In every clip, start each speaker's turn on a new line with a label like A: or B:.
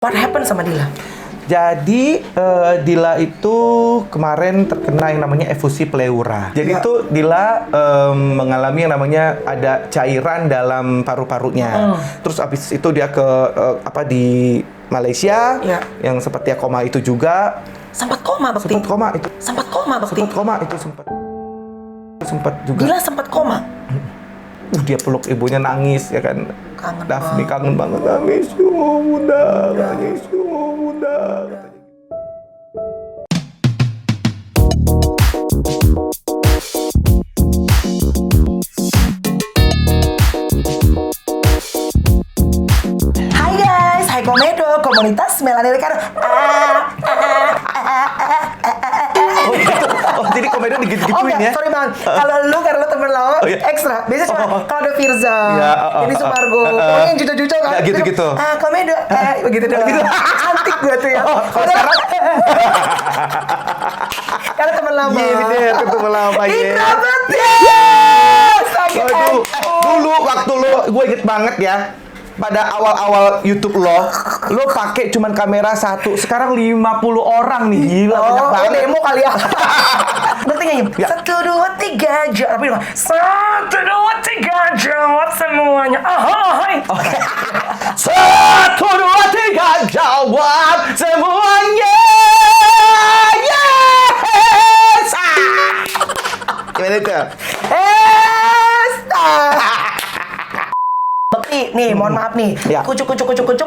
A: What happened sama Dila?
B: Jadi Dila itu kemarin terkena yang namanya efusi pleura. Jadi
A: Ya.
B: itu Dila mengalami yang namanya ada cairan dalam paru-parunya. Terus abis itu dia ke di Malaysia,
A: Ya.
B: yang sempat dia koma itu juga.
A: Sempat koma, Bekti.
B: Sempat koma itu.
A: Sempat koma, Bekti.
B: Sempat koma itu sempat juga.
A: Dila sempat koma.
B: Dia peluk ibunya nangis ya kan.
A: Kangen
B: Daphne
A: banget.
B: kangen banget, nangis yuk bunda, nangis yuk bunda.
A: Hai guys, hai Komedo, komunitas Melanie Ricardo.
B: Oh jadi komedi digitu-gituin ya?
A: Sorry bang. Kalau lu karena lu temen lama,
B: Oh, iya.
A: ekstra. Biasanya cuma kalau ada Firza,
B: Iya,
A: ini Sumargo, pokoknya yang cucu-cucu kan.
B: Ya, gitu-gitu.
A: Komedo, begitu doang.
B: Gitu.
A: Cantik gue tuh ya.
B: Kalau sekarang
A: Karena temen lama.
B: iya bener, ketemu lama ya.
A: Indra Bekti. Sakit
B: Waduh, dulu waktu gue inget banget ya. Pada awal-awal YouTube lo pakai cuman kamera satu. Sekarang 50 orang nih, gila banyak banget.
A: Demo kali ya. Berarti nyanyi.
B: Ya.
A: 1, 2, 3, jawab. Tapi dong. 1, 2, 3, jawab semuanya. Hai.
B: Oke. 1, 2, 3, jawab semuanya. Yes! Gimana itu?
A: Bekti, nih mohon maaf nih.
B: Ya.
A: Kucuk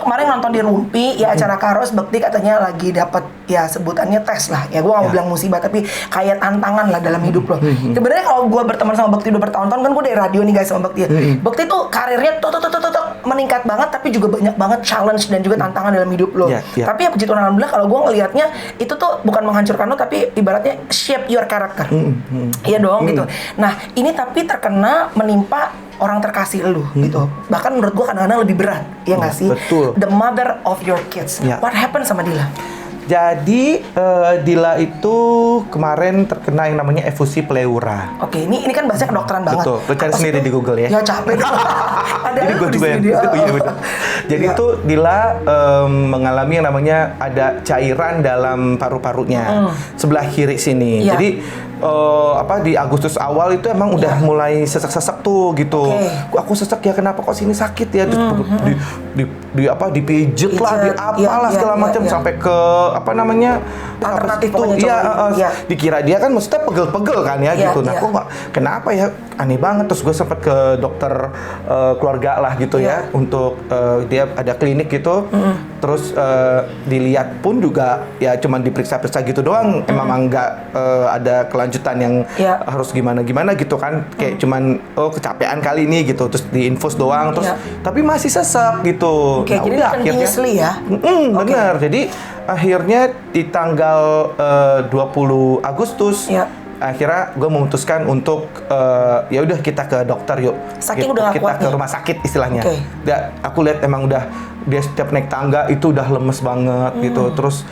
A: kemarin nonton di Rumpi ya acara Karos. Bekti katanya lagi dapat ya sebutannya tes lah. Ya gue gak mau bilang musibah tapi kayak tantangan lah dalam hidup lo. Sebenarnya kalau gue berteman sama Bekti udah bertahun-tahun kan gue dari radio nih guys sama Bekti. Bekti tuh karirnya tuh meningkat banget tapi juga banyak banget challenge dan juga tantangan dalam hidup lo.
B: Ya, ya.
A: Tapi ya puji Tuhan alhamdulillah kalau gue ngelihatnya itu tuh bukan menghancurkan lo tapi ibaratnya shape your character. Iya dong gitu. Nah ini tapi terkena menimpa orang terkasih lu gitu. Bahkan menurut gua kadang-kadang lebih berat, ya nggak sih?
B: betul.
A: The mother of your kids.
B: Ya.
A: What happened sama Dila?
B: Jadi Dila itu kemarin terkena yang namanya efusi pleura.
A: Oke, ini kan bahasa kedokteran banget.
B: Betul, lu cari
A: Apa
B: sendiri
A: sih?
B: di Google ya.
A: Ya capek dong. Ada
B: Jadi
A: lu
B: gue
A: di
B: juga yang
A: sini.
B: iya bener. Jadi
A: Ya.
B: itu Dila mengalami yang namanya ada cairan dalam paru-parunya sebelah kiri sini.
A: Ya.
B: Jadi di Agustus awal itu emang udah mulai sesek-sesek tuh gitu.
A: Oke.
B: Aku sesek ya, kenapa kok sini sakit ya? Terus dipijet lah,
A: Pijet.
B: diapalah
A: Iya,
B: segala
A: iya,
B: macam
A: iya.
B: sampai ke apa
A: Alternatif
B: itu
A: pokoknya
B: iya,
A: coba. Iya.
B: dikira dia kan maksudnya pegel-pegel kan ya
A: Iya,
B: gitu. Nah,
A: iya.
B: kok nggak, kenapa ya, aneh banget. Terus gue sempet ke dokter keluarga lah gitu
A: Iya.
B: ya untuk dia ada klinik gitu. Terus dilihat pun juga ya cuman diperiksa-periksa gitu doang. Emang nggak ada kelanjutan yang
A: Iya.
B: harus gimana gitu kan, kayak cuman kecapean kali ini gitu, terus diinfus doang terus
A: Iya.
B: tapi masih sesek gitu.
A: Oke, jadi
B: udah
A: continuously ya. Oke.
B: Bener. Jadi akhirnya di tanggal 20 Agustus
A: Iya.
B: akhirnya gue memutuskan untuk ya udah kita ke dokter yuk.
A: Saking
B: Gitu.
A: udah nggak
B: Kita
A: kuat
B: ke
A: nih?
B: rumah sakit istilahnya.
A: Oke.
B: Aku lihat emang udah dia setiap naik tangga itu udah lemes banget gitu. Terus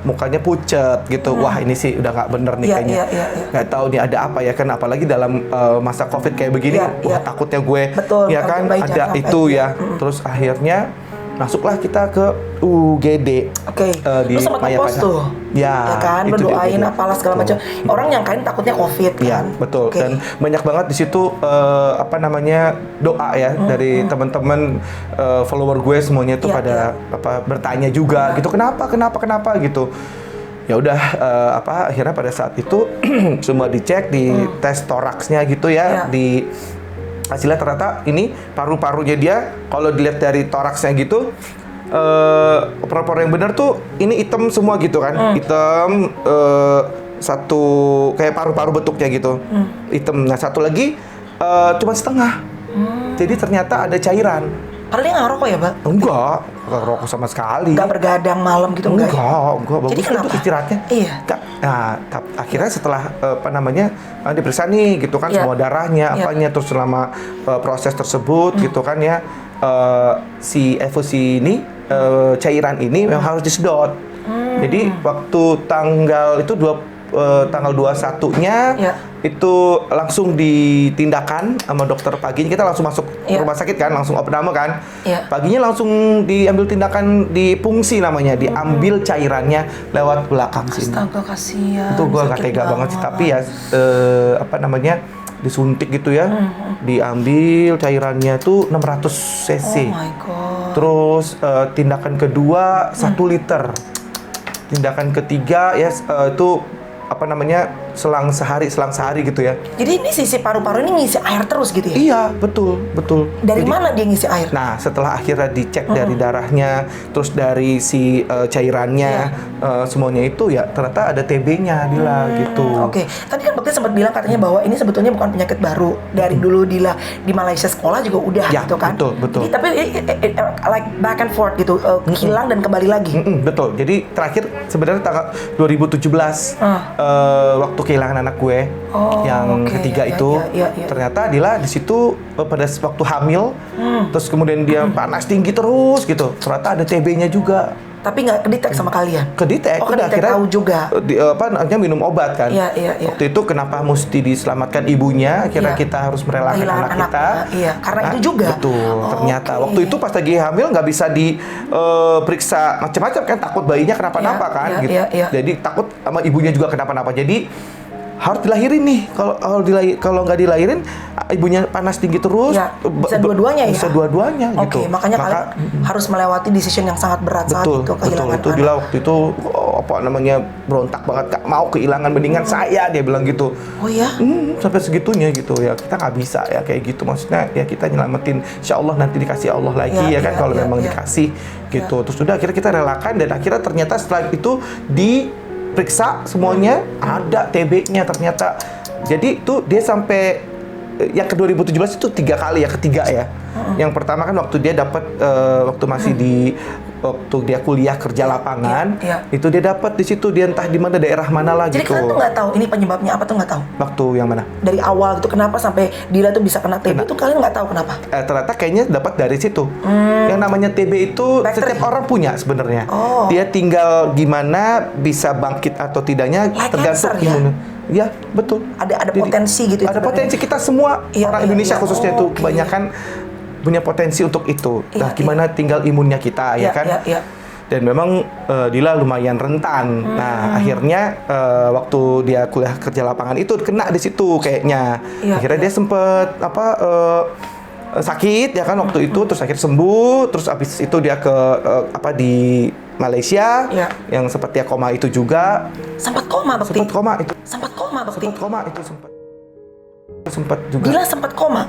B: mukanya pucet gitu. Wah, ini sih udah nggak bener nih
A: Iya,
B: kayaknya.
A: iya.
B: Nggak tahu nih ada apa ya kan, apalagi dalam masa Covid kayak begini.
A: Iya,
B: Wah,
A: iya.
B: takutnya gue
A: Betul,
B: ya
A: kalau
B: kan
A: bayi
B: ada
A: jangan sampai.
B: itu ya. Terus akhirnya masuklah kita ke UGD.
A: Oke,
B: di
A: lu sempat ngepost
B: Mayapada.
A: tuh,
B: Ya,
A: kan,
B: itu di
A: berdoain
B: UGD.
A: apalah segala macam. Orang nyangkain takutnya COVID kan.
B: Iya, betul.
A: Oke.
B: Dan banyak banget di situ doa ya dari teman-teman follower gue semuanya tuh
A: Iya,
B: pada bertanya juga gitu, kenapa gitu. Ya udah akhirnya pada saat itu semua dicek, di tes toraksnya gitu ya,
A: Iya.
B: di hasilnya ternyata ini paru-parunya dia kalau dilihat dari toraksnya gitu paru-paru yang benar tuh ini hitam semua gitu kan. Hitam satu kayak paru-paru bentuknya gitu. Hitam. Nah, satu lagi cuma setengah. Jadi ternyata ada cairan.
A: Padahal dia nggak ngerokok ya, Bang?
B: Enggak rokok sama sekali.
A: Nggak bergadang malam gitu enggak?
B: Enggak, bagus
A: Jadi
B: tuh
A: kenapa?
B: istirahatnya.
A: Iya.
B: Nah, akhirnya setelah diperiksa nih gitu kan,
A: Iya.
B: semua darahnya,
A: Iya.
B: apanya, terus selama proses tersebut gitu kan ya, si efusi ini, cairan ini memang harus disedot. Jadi waktu tanggal itu tanggal 21-nya
A: Iya.
B: itu langsung ditindakan sama dokter paginya. Kita langsung masuk rumah sakit kan, langsung opname kan.
A: Iya.
B: Paginya langsung diambil tindakan di pungsi namanya, diambil cairannya lewat belakang sini.
A: Astaga, kasihan.
B: Itu gue gak
A: sakit
B: tega banget sih, tapi ya apa namanya, disuntik gitu ya, diambil cairannya tuh 600 cc.
A: Oh my god.
B: Terus tindakan kedua 1 liter. Tindakan ketiga ya itu apa namanya, selang sehari gitu ya.
A: Jadi ini sisi paru-paru ini ngisi air terus gitu ya?
B: Iya, betul.
A: Dari
B: Jadi,
A: mana dia ngisi air?
B: nah, setelah akhirnya dicek dari darahnya, terus dari si cairannya, semuanya itu ya ternyata ada TB-nya Dila gitu.
A: Oke, tadi kan Bekti sempat bilang katanya bahwa ini sebetulnya bukan penyakit baru. Dari dulu Dila di Malaysia sekolah juga udah
B: Ya,
A: gitu kan?
B: betul.
A: Jadi, tapi like back and forth gitu, hilang dan kembali lagi.
B: Betul. Jadi terakhir sebenarnya tanggal 2017 waktu kehilangan anak gue yang
A: oke.
B: ketiga
A: Ya,
B: itu,
A: ya.
B: ternyata Dila di situ pada waktu hamil, terus kemudian dia panas tinggi terus gitu. Ternyata ada TB-nya juga.
A: Tapi nggak kedetek sama kalian?
B: Kedetek,
A: Oh,
B: udah
A: kedetek
B: akhirnya
A: tahu juga.
B: Akhirnya minum obat kan.
A: Iya.
B: Waktu itu kenapa mesti diselamatkan ibunya? Akhirnya
A: Iya.
B: kita harus merelakan
A: Kehilangan
B: anak kita.
A: anaknya, iya. Karena itu juga?
B: Betul. Ternyata
A: Oke.
B: waktu itu pas lagi hamil nggak bisa diperiksa macam-macam kan, takut bayinya kenapa-napa
A: Iya,
B: kan.
A: iya,
B: Gitu.
A: iya.
B: Jadi takut sama ibunya juga kenapa-napa. Jadi harus dilahirin nih. Kalau nggak dilahirin, ibunya panas tinggi terus.
A: Ya, bisa dua-duanya ya?
B: Bisa dua-duanya
A: Oke,
B: gitu.
A: makanya kalian harus melewati decision yang sangat berat saat itu kehilangan
B: itu Dila waktu itu apa namanya, berontak banget, gak mau kehilangan, mendingan saya, dia bilang gitu.
A: Oh ya?
B: Sampai segitunya gitu ya, kita nggak bisa ya kayak gitu, maksudnya ya kita nyelamatin, insya Allah nanti dikasih Allah lagi ya kan, kalau memang dikasih gitu. Terus udah akhirnya kita relakan, dan akhirnya ternyata setelah itu diperiksa semuanya ada TB-nya ternyata. Jadi tuh dia sampai yang ke 2017 itu 3 kali ya, ketiga ya. Yang pertama kan waktu dia dapat waktu masih waktu dia kuliah kerja lapangan,
A: Iya.
B: itu dia dapat di situ, dia entah di mana, daerah mana lah
A: Jadi
B: gitu.
A: kalian tuh nggak tahu ini penyebabnya apa tuh nggak tahu?
B: Waktu yang mana?
A: Dari awal gitu, kenapa sampai Dila tuh bisa kena TB itu kalian nggak tahu kenapa?
B: Ternyata kayaknya dapat dari situ. Yang namanya TB itu
A: Bakteri.
B: setiap orang punya sebenarnya.
A: Oh.
B: Dia tinggal gimana bisa bangkit atau tidaknya
A: Like
B: tergantung
A: cancer, ya?
B: imun. Ya, betul.
A: Ada
B: Jadi,
A: potensi gitu.
B: Ada potensi, kita semua
A: Iya,
B: orang
A: iya,
B: Indonesia
A: iya.
B: khususnya itu
A: Oke.
B: kebanyakan punya potensi untuk itu.
A: Iya,
B: Nah, gimana tinggal imunnya kita ya kan?
A: Iya.
B: Dan memang Dila lumayan rentan. Nah, akhirnya waktu dia kuliah kerja lapangan itu kena di situ kayaknya.
A: Iya,
B: Akhirnya dia sempet sakit ya kan waktu itu, terus akhirnya sembuh, terus abis itu dia ke di Malaysia,
A: Iya.
B: yang sempat dia koma itu juga.
A: Sempat koma Bekti.
B: Sempat koma itu.
A: Sempat koma Bekti.
B: Sempat juga.
A: Dila sempat koma.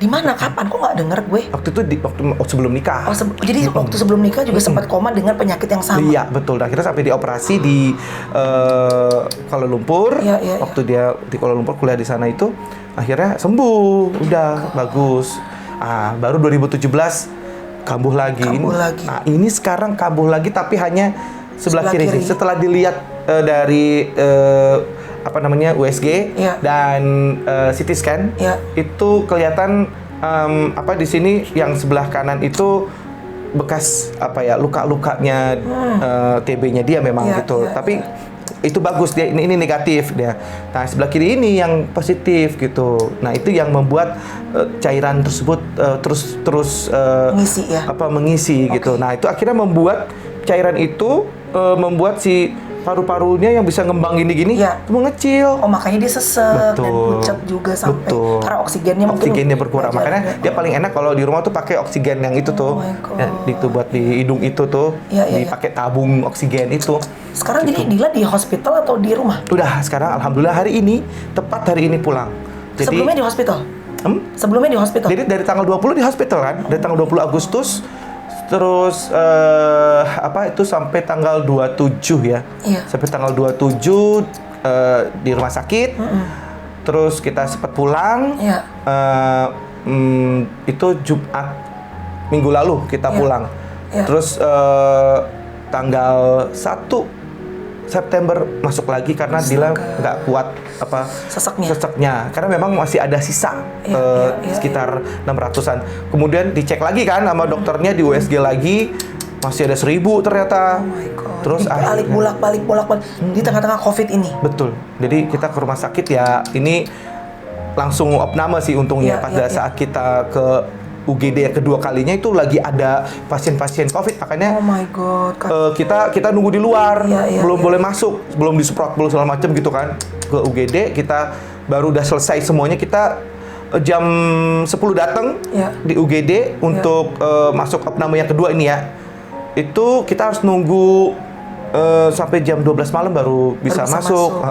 A: Di mana? Kapan? Kok nggak denger gue?
B: Waktu itu waktu sebelum nikah.
A: Oh, jadi waktu sebelum nikah juga sempat koma dengan penyakit yang sama.
B: Iya, betul. Akhirnya sampai dioperasi di Kuala Lumpur.
A: Iya.
B: Waktu dia di Kuala Lumpur kuliah di sana itu, akhirnya sembuh, udah bagus. Baru 2017 kambuh lagi. Ini sekarang kambuh lagi, tapi hanya sebelah kiri. Setelah dilihat dari USG
A: Iya.
B: dan CT scan,
A: Iya.
B: itu kelihatan di sini yang sebelah kanan itu bekas luka-lukanya TB-nya dia memang
A: Iya,
B: gitu.
A: iya,
B: Tapi itu bagus, dia ini negatif dia. Nah, sebelah kiri ini yang positif gitu. Nah, itu yang membuat cairan tersebut terus
A: Mengisi ya?
B: mengisi gitu. Nah, itu akhirnya membuat cairan itu membuat si paru-parunya yang bisa ngembang gini-gini
A: Iya.
B: itu mengecil.
A: Oh, makanya dia sesek dan
B: Betul.
A: pucat juga sampai
B: Betul.
A: karena oksigennya
B: berkurang.
A: wajar.
B: Makanya dia paling enak kalau di rumah tuh pakai oksigen yang itu tuh.
A: my God.
B: Ya, itu buat di hidung itu tuh.
A: Iya.
B: Dipakai tabung oksigen itu.
A: Sekarang jadi Dila di hospital atau di rumah?
B: Udah, sekarang alhamdulillah tepat hari ini pulang. Jadi
A: Sebelumnya di hospital? Sebelumnya di hospital?
B: Jadi dari tanggal 20 di hospital kan, dari tanggal 20 Agustus, terus itu sampai tanggal 27 ya.
A: Iya.
B: Sampai tanggal 27 di rumah sakit. Terus kita sempat pulang.
A: Iya.
B: Itu Jumat minggu lalu kita
A: Iya.
B: pulang.
A: Iya.
B: Terus tanggal 1 September masuk lagi karena Dila nggak kuat seseknya karena memang masih ada sisa
A: Iya.
B: sekitar 600-an. Kemudian dicek lagi kan sama dokternya di USG lagi, masih ada 1.000 ternyata.
A: Oh my God.
B: Terus
A: balik bolak-balik di tengah-tengah COVID ini.
B: betul. Jadi kita ke rumah sakit ya, ini langsung opname sih untungnya. Pada saat kita ke UGD yang kedua kalinya itu lagi ada pasien-pasien COVID, makanya
A: Oh my God.
B: kita nunggu di luar, belum
A: iya.
B: boleh masuk, belum disemprot, belum segala macam gitu kan. Ke UGD kita baru udah selesai semuanya, kita jam 10 datang di UGD untuk masuk opname yang kedua ini ya. Itu kita harus nunggu sampai jam 12 malam baru bisa masuk.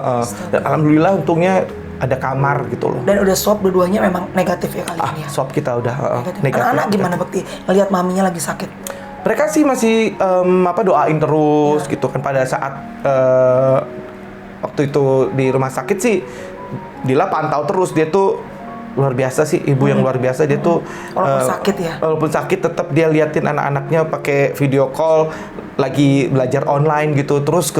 B: Dan alhamdulillah untungnya ada kamar gitu loh.
A: Dan udah swab dua-duanya memang negatif ya kali ini ya?
B: Swab kita udah negatif.
A: Anak-anak gimana Bekti? Ngelihat maminya lagi sakit?
B: Mereka sih masih doain terus gitu kan. Pada saat waktu itu di rumah sakit sih Dila pantau terus, dia tuh luar biasa sih, ibu yang luar biasa. Dia tuh
A: walaupun sakit ya?
B: Walaupun sakit tetap dia liatin anak-anaknya pakai video call, lagi belajar online gitu. Terus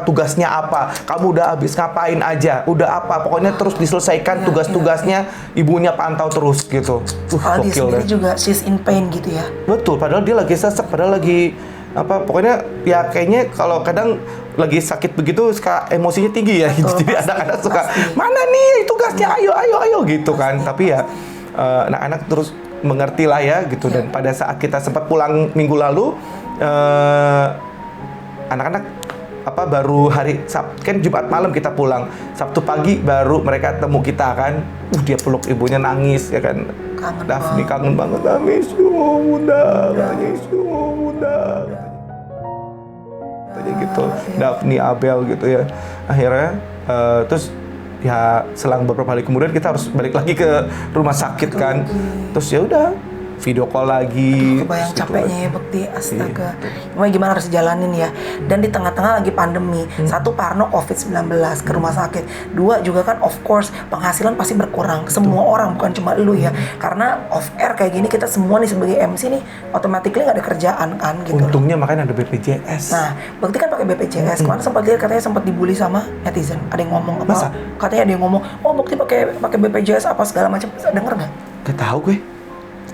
B: tugasnya apa? Kamu udah habis ngapain aja? Udah apa? Pokoknya terus diselesaikan tugas-tugasnya, ibunya pantau terus gitu.
A: Kalau dia sendiri juga she's in pain gitu ya?
B: Betul, padahal dia lagi sesek, padahal lagi pokoknya ya kayaknya kalau kadang lagi sakit begitu suka emosinya tinggi ya.
A: Betul,
B: jadi anak-anak suka mana nih tugasnya, ayo gitu kan. Tapi ya anak-anak terus mengerti lah ya gitu. Dan pada saat kita sempat pulang minggu lalu, anak-anak baru hari Sabtu kan, Jumat malam kita pulang, Sabtu pagi baru mereka temu kita kan. Dia peluk ibunya, nangis ya kan. Daphne kangen banget, miss you bunda, miss you bunda. Kayak gitu, Daphne, Abel gitu ya. Akhirnya terus ya selang beberapa hari kemudian kita harus balik lagi ke rumah sakit kan. Terus ya udah video call lagi.
A: Kebayang capeknya ya Bekti, astaga. Gimana harus jalanin ya. Dan di tengah-tengah lagi pandemi. Satu, Parno COVID-19 ke rumah sakit. Dua juga kan of course penghasilan pasti berkurang. Semua orang, bukan cuma lu ya. Karena off air kayak gini kita semua nih sebagai MC nih automatically nggak ada kerjaan kan gitu.
B: Untungnya makanya ada BPJS.
A: Nah, Bekti kan pakai BPJS. Kemarin sempat lihat katanya sempat dibully sama netizen. Ada yang ngomong apa?
B: Masa?
A: Katanya ada yang ngomong, "Oh, Bekti pakai BPJS apa segala macam." Denger nggak?
B: Gak tahu gue.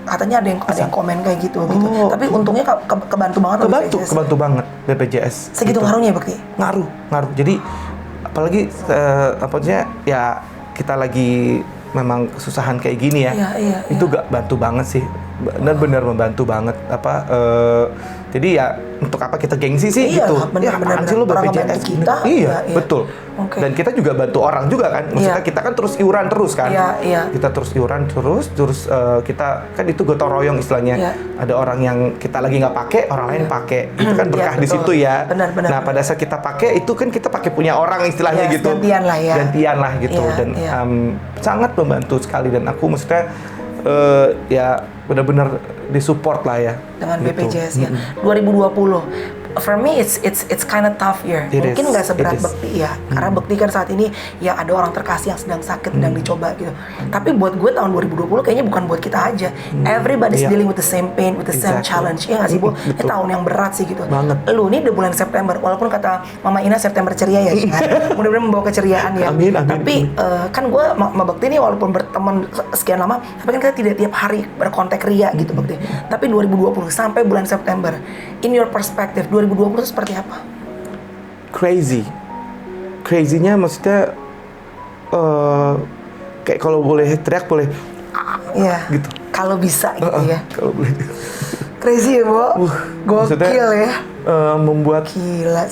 A: Katanya ada yang komen kayak gitu. Tapi untungnya kebantu banget sama BPJS.
B: Kebantu banget BPJS.
A: Segitu
B: gitu.
A: ngaruhnya Bekti?
B: Ngaruh. Jadi apalagi ya kita lagi memang kesusahan kayak gini ya. Itu gak bantu banget sih. Benar-benar membantu banget. Jadi ya untuk apa kita gengsi sih gitu.
A: Benar-benar
B: sih lo BPJS
A: kita.
B: Iya, betul. Dan kita juga bantu orang juga kan. Maksudnya kita kan terus iuran terus kan. Kita terus iuran terus kita kan itu gotong royong istilahnya. Ada orang yang kita lagi nggak pakai, orang lain pakai. Itu kan berkah di situ ya.
A: Benar.
B: Nah, pada saat kita pakai itu kan kita pakai punya orang istilahnya gitu.
A: Gantian lah
B: gitu. Dan sangat membantu sekali, dan aku maksudnya ya benar-benar disupport lah ya
A: dengan
B: gitu.
A: BPJS ya. 2020 for me it's kind of tough year. Mungkin nggak seberat Bekti ya, karena Bekti kan saat ini ya ada orang terkasih yang sedang sakit, sedang dicoba gitu. Tapi buat gue tahun 2020 kayaknya bukan buat kita aja. Everybody's dealing with the same pain, with the same challenge. Ya nggak sih Bu? Ini tahun yang berat sih gitu.
B: Banget.
A: Lu nih udah bulan September, walaupun kata Mama Ina September ceria ya, mudah-mudahan membawa keceriaan ya.
B: Amin.
A: Tapi kan gue sama Bekti nih walaupun berteman sekian lama, tapi kan kita tidak tiap hari berkontak ria gitu Bekti. Tapi 2020 sampai bulan September, in your perspective 2020 itu seperti apa?
B: Crazy-nya maksudnya kayak kalau boleh teriak boleh gitu.
A: Kalau bisa gitu ya.
B: Kalau boleh.
A: Crazy ya, Bu. Gokil ya.
B: Membuat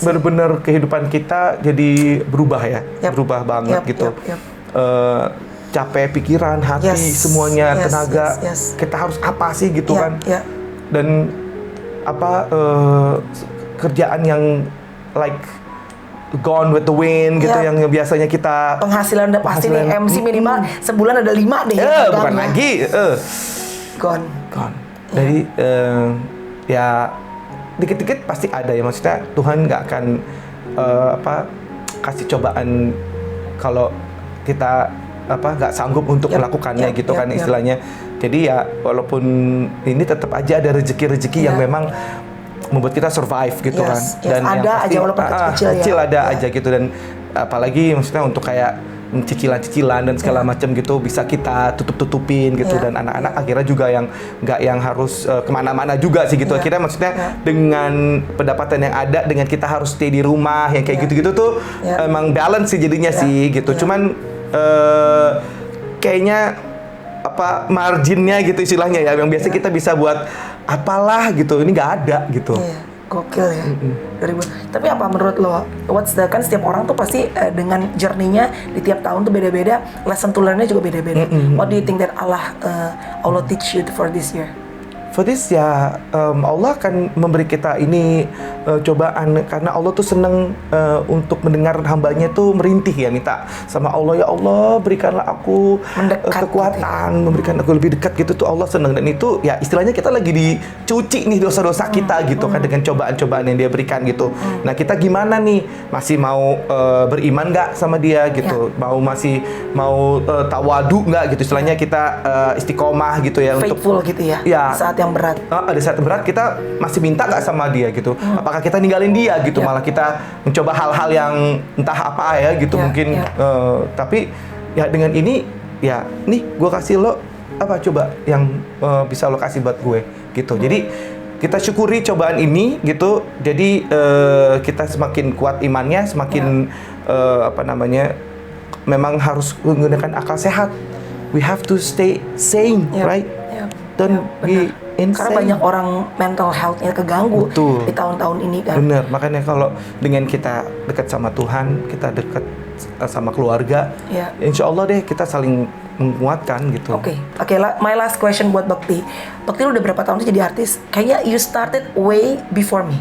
B: benar-benar kehidupan kita jadi berubah ya. Berubah banget gitu. Capek pikiran, hati, semuanya, tenaga. Kita harus apa sih gitu kan? Dan kerjaan yang like gone with the wind gitu, yang biasanya kita
A: penghasilan udah pasti nih MC minimal sebulan ada 5 deh.
B: Bukan lagi.
A: Gone.
B: Jadi ya dikit-dikit pasti ada ya, maksudnya Tuhan nggak akan kasih cobaan kalau kita nggak sanggup untuk melakukannya gitu kan istilahnya. Jadi ya walaupun ini tetap aja ada rezeki-rezeki yang memang membuat kita survive gitu kan. Dan
A: ada
B: yang pasti,
A: aja walaupun kecil
B: ada aja gitu. Dan apalagi maksudnya untuk kayak cicilan-cicilan dan segala macam gitu bisa kita tutup-tutupin gitu dan anak-anak akhirnya juga yang nggak yang harus kemana-mana juga sih gitu. Akhirnya maksudnya dengan pendapatan yang ada dengan kita harus stay di rumah yang kayak gitu-gitu tuh emang balance sih jadinya sih gitu. Cuman kayaknya apa marginnya gitu istilahnya ya yang biasa kita bisa buat apalah gitu ini nggak ada gitu.
A: Gokil ya. Tapi apa menurut lo? Kan setiap orang tuh pasti dengan journey-nya di tiap tahun tuh beda-beda, lesson to learn-nya juga beda-beda. What do you think that Allah teach you for this year?
B: For this ya Allah akan memberi kita ini cobaan karena Allah tuh seneng untuk mendengar hambanya tuh merintih ya minta sama Allah ya Allah berikanlah aku kekuatan memberikan aku lebih dekat gitu tuh Allah seneng dan itu ya istilahnya kita lagi dicuci nih dosa-dosa kita gitu kan dengan cobaan-cobaan yang dia berikan gitu. Nah kita gimana nih masih mau beriman nggak sama dia gitu masih mau tawadu nggak gitu istilahnya kita istiqomah gitu ya
A: faithful
B: untuk
A: gitu ya saat yang berat.
B: Ada saat berat kita masih minta nggak sama dia gitu. Apakah kita ninggalin dia gitu malah kita mencoba hal-hal yang entah apa ya gitu mungkin tapi ya dengan ini ya nih gue kasih lo apa coba yang bisa lo kasih buat gue gitu. Jadi kita syukuri cobaan ini gitu. Jadi kita semakin kuat imannya, semakin apa namanya memang harus menggunakan akal sehat. We have to stay sane, right? Don't be insane.
A: Karena banyak orang mental health-nya keganggu di tahun-tahun ini kan.
B: Bener, makanya kalau dengan kita dekat sama Tuhan, kita dekat sama keluarga, insya Allah deh kita saling menguatkan gitu.
A: Oke, my last question buat Bakti. Bakti lu udah berapa tahun sih jadi artis? Kayaknya you started way before me,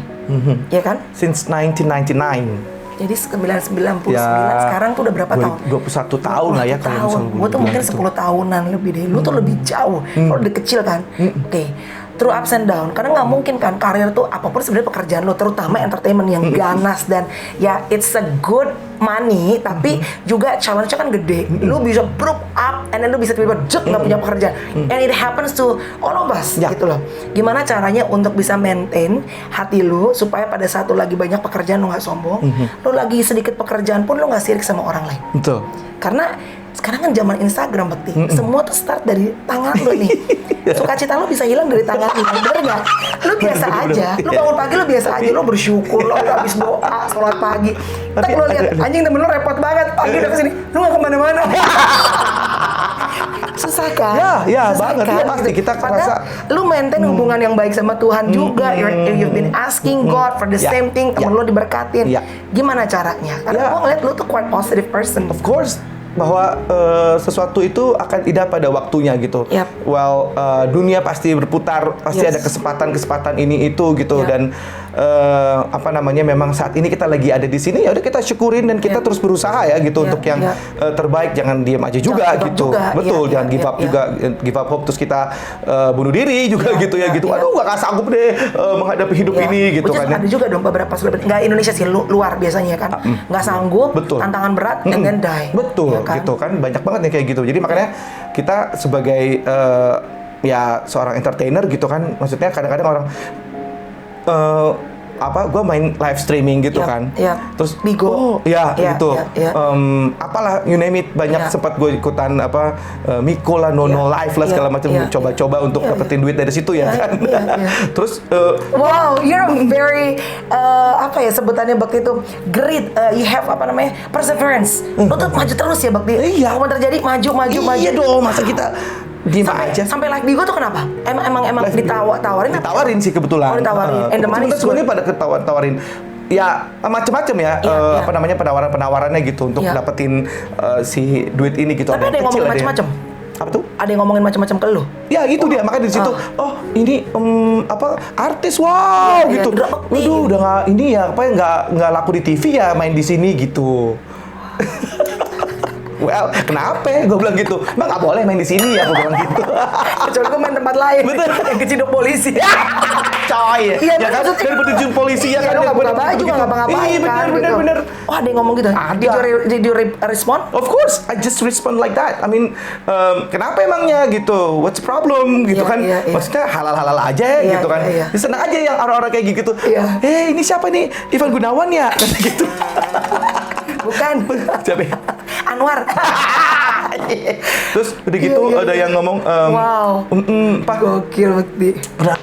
A: ya kan?
B: Since 1999.
A: Jadi 1999, sekarang tuh udah berapa tahun?
B: 21 tahun lah ya kalau misalnya.
A: Gue tuh mungkin 10 tahunan lebih deh. Lu tuh lebih jauh. Kalau udah kecil kan. Oke. Through ups and down. Karena nggak mungkin kan karir tuh apapun sebenarnya pekerjaan lo, terutama entertainment yang ganas dan ya it's a good money, tapi juga challenge-nya kan gede. Lu bisa broke up and then lu bisa tiba-tiba nggak punya pekerjaan. And it happens to all of us gitu loh. Gimana caranya untuk bisa maintain hati lu supaya pada saat lu lagi banyak pekerjaan lu nggak sombong, lu lagi sedikit pekerjaan pun lu nggak sirik sama orang lain.
B: Betul.
A: Karena sekarang kan zaman Instagram Bakti, semua tuh start dari tangan lo nih. Sukacita lo bisa hilang dari tangan lo, bener nggak? Lo biasa aja, lo bangun pagi lo biasa aja, lo bersyukur, lo habis doa, sholat pagi. Tapi lo lihat anjing temen lo repot banget, pagi udah kesini, lo nggak kemana-mana. Susah kan?
B: Ya
A: susah
B: banget,
A: kan?
B: ya pasti kita kerasa.
A: Lu maintain hubungan yang baik sama Tuhan juga, you've been asking God for the same thing, temen lo diberkatin. Gimana caranya? Karena gue ngeliat lo tuh quite positive person.
B: Of course. Bahwa sesuatu itu akan indah pada waktunya gitu. Well, dunia pasti berputar, pasti ada kesempatan-kesempatan ini itu gitu dan apa namanya memang saat ini kita lagi ada di sini ya udah kita syukurin dan kita terus berusaha ya gitu untuk yang terbaik, jangan diam aja juga gitu. Betul, jangan give up juga, give up hope terus kita bunuh diri juga gitu ya gitu. Aduh nggak sanggup deh menghadapi hidup ini gitu kan.
A: Ada juga dong beberapa selebriti, nggak Indonesia sih, luar biasanya kan, nggak sanggup, tantangan berat, and then die.
B: Betul. Kan? Gitu kan banyak banget yang kayak gitu. Jadi makanya kita sebagai ya seorang entertainer gitu kan, maksudnya kadang-kadang orang gue main live streaming gitu kan, terus
A: Bigo,
B: gitu, apalah you name it banyak sempat gue ikutan Miko lah, Nono live lah segala macam, coba-coba untuk dapetin duit dari situ ya kan. Terus
A: wow, you're very apa ya sebutannya Bakti itu grit, you have apa namanya perseverance, lo tuh maju terus ya Bakti. Apa terjadi maju.
B: Iya dong, masa kita diem aja.
A: Sampai live Bigo tuh kenapa? Emang ditawarin?
B: Ditawarin sih kebetulan.
A: Ditawarin. And the money is
B: good. Pada tawarin ya macam-macam ya, apa namanya penawarannya gitu untuk dapetin si duit ini gitu.
A: Tapi ada yang ngomongin macam-macam.
B: Apa tuh?
A: Ada yang ngomongin macam-macam ke lu?
B: Ya itu dia, makanya di situ ini artis wow gitu. Waduh udah nggak ini ya nggak laku di TV ya main di sini gitu. Well, kenapa? Gue bilang gitu. Emang nggak boleh main di sini ya? Gue bilang gitu.
A: Kecuali gue main tempat lain.
B: Betul.
A: Yang keciduk polisi.
B: Coy.
A: Iya
B: ya kan? Dan bertujuh polisi ya kan?
A: Lo nggak buka baju, nggak ngapa-ngapain kan?
B: Bener.
A: Oh ada yang ngomong gitu?
B: Ada.
A: Did you respond?
B: Of course, I just respond like that. I mean, kenapa emangnya gitu? What's the problem? Gitu kan? Maksudnya halal-halal aja gitu kan? Senang aja yang orang-orang kayak gitu. Ini siapa nih? Ivan Gunawan ya? Kata gitu.
A: Bukan.
B: Siapa ya?
A: Anwar.
B: Terus udah gitu
A: Iya,
B: ada yang ngomong
A: Wow.
B: Pak,
A: Gokil Bekti.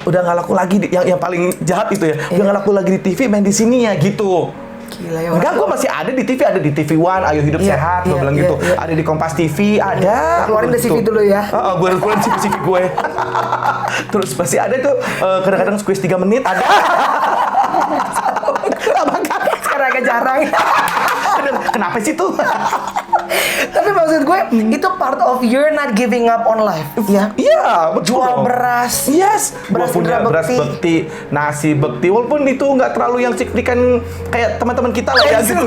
B: udah nggak laku lagi yang paling jahat itu ya. Udah nggak laku lagi di TV, main di sini ya gitu.
A: Gila ya.
B: Enggak, gue masih ada di TV, ada di TV One, Ayo Hidup
A: Iya,
B: Sehat, gue
A: iya,
B: bilang
A: iya,
B: gitu.
A: iya.
B: Ada di Kompas TV, ada.
A: Keluarin deh
B: gitu.
A: CV dulu ya.
B: Gue keluarin CV gue. Terus masih ada tuh kadang-kadang squeeze 3 menit, ada.
A: Sekarang agak jarang.
B: Kenapa sih tuh?
A: Tapi maksud gue itu part of you're not giving up on life. Ya.
B: Iya, betul.
A: Jual beras.
B: Yes,
A: Beras
B: gua punya
A: Indra
B: beras
A: Bekti.
B: bekti, nasi bekti, walaupun itu nggak terlalu yang signifikan kayak teman-teman kita lah ya gitu.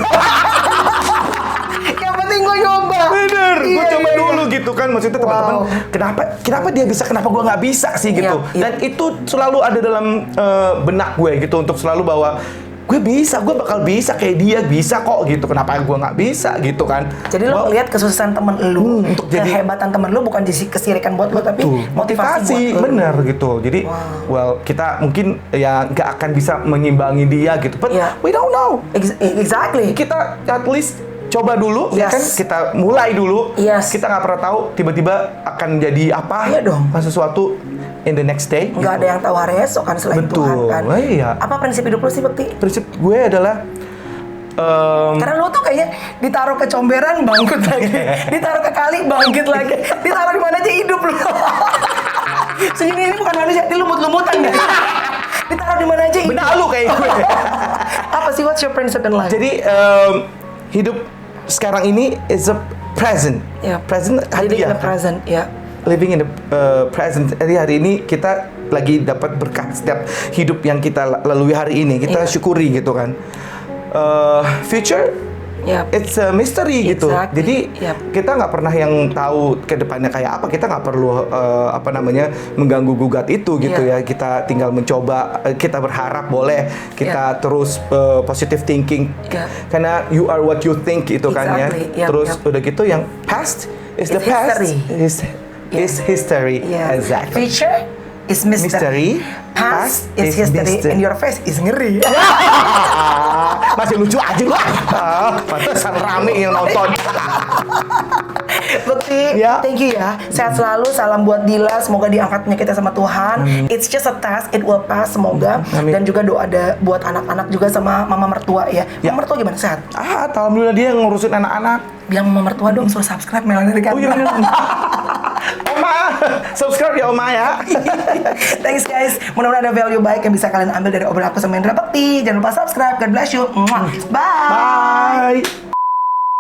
A: Yang penting gue nyoba.
B: Bener, gue
A: Iya,
B: coba
A: iya,
B: dulu
A: iya.
B: gitu kan, maksudnya teman-teman, kenapa dia bisa, kenapa gue nggak bisa sih gitu.
A: Iya, iya.
B: Dan itu selalu ada dalam benak gue gitu untuk selalu bahwa gue bisa, gue bakal bisa kayak dia bisa kok gitu. Kenapa gue nggak bisa gitu kan?
A: Jadi lo ngeliat kesuksesan temen lu,
B: untuk jadi-
A: kehebatan temen lu bukan jadi kesirikan buat lo, tapi
B: Tuh,
A: motivasi buat lo.
B: bener gitu. Jadi, well, kita mungkin ya nggak akan bisa mengimbangi dia gitu. But
A: Iya.
B: we don't know.
A: Exactly.
B: Kita at least coba dulu, ya
A: Yes.
B: kan? Kita mulai dulu.
A: Yes.
B: Kita nggak pernah tahu tiba-tiba akan jadi apa.
A: Iya dong.
B: Sesuatu in the next day.
A: Nggak ada yang tahu hari esok kan selain
B: Betul.
A: Tuhan kan.
B: Iya.
A: Apa prinsip hidup lu sih, Bekti?
B: Prinsip gue adalah
A: Karena lu tuh kayaknya ditaruh ke comberan bangkit lagi, ditaruh ke kali bangkit lagi, ditaruh di mana aja hidup lu. Senyum ini bukan manusia, ini lumut-lumutan guys. Ditaruh di mana aja hidup.
B: benalu kayak gue.
A: Apa sih what's your principle in life?
B: Jadi hidup sekarang ini is a present.
A: Ya.
B: Present
A: Living in
B: hadiah.
A: the present, ya.
B: Living in the present. Jadi hari ini kita lagi dapat berkah setiap hidup yang kita lalui hari ini. Kita
A: Iya.
B: syukuri gitu kan. Future,
A: Yap.
B: it's a mystery gitu.
A: Exactly.
B: Jadi
A: Yap.
B: kita nggak pernah yang tahu ke depannya kayak apa. Kita nggak perlu mengganggu gugat itu gitu
A: Iya.
B: ya. Kita tinggal mencoba. Kita berharap boleh. Kita terus positive thinking.
A: Iya.
B: Karena you are what you think itu kan ya.
A: Exactly. Yap,
B: Terus
A: yap.
B: udah gitu yang past is the
A: It's
B: past.
A: history.
B: Is history.
A: Yeah.
B: Exactly.
A: Future is mystery. Past is history. And your face is ngeri.
B: Masih lucu aja lu. Pantesan rame yang nonton.
A: Bekti,
B: Ya.
A: thank you ya. Sehat selalu, salam buat Dila. Semoga diangkatnya kita sama Tuhan. It's just a test, it will pass. Semoga.
B: Amin.
A: Dan juga doa ada buat anak-anak juga sama mama mertua ya.
B: Ya.
A: Mama mertua gimana? Sehat?
B: Alhamdulillah dia yang ngurusin anak-anak.
A: Bilang mama mertua dong suruh subscribe Melanie
B: Oh iya
A: Ricardo.
B: bener. Oma, subscribe ya Oma ya.
A: Thanks guys. Mudah-mudahan ada value baik yang bisa kalian ambil dari obrolan aku sama Indra Bekti. Jangan lupa subscribe. God bless you. Mwah. Bye.
B: Bye.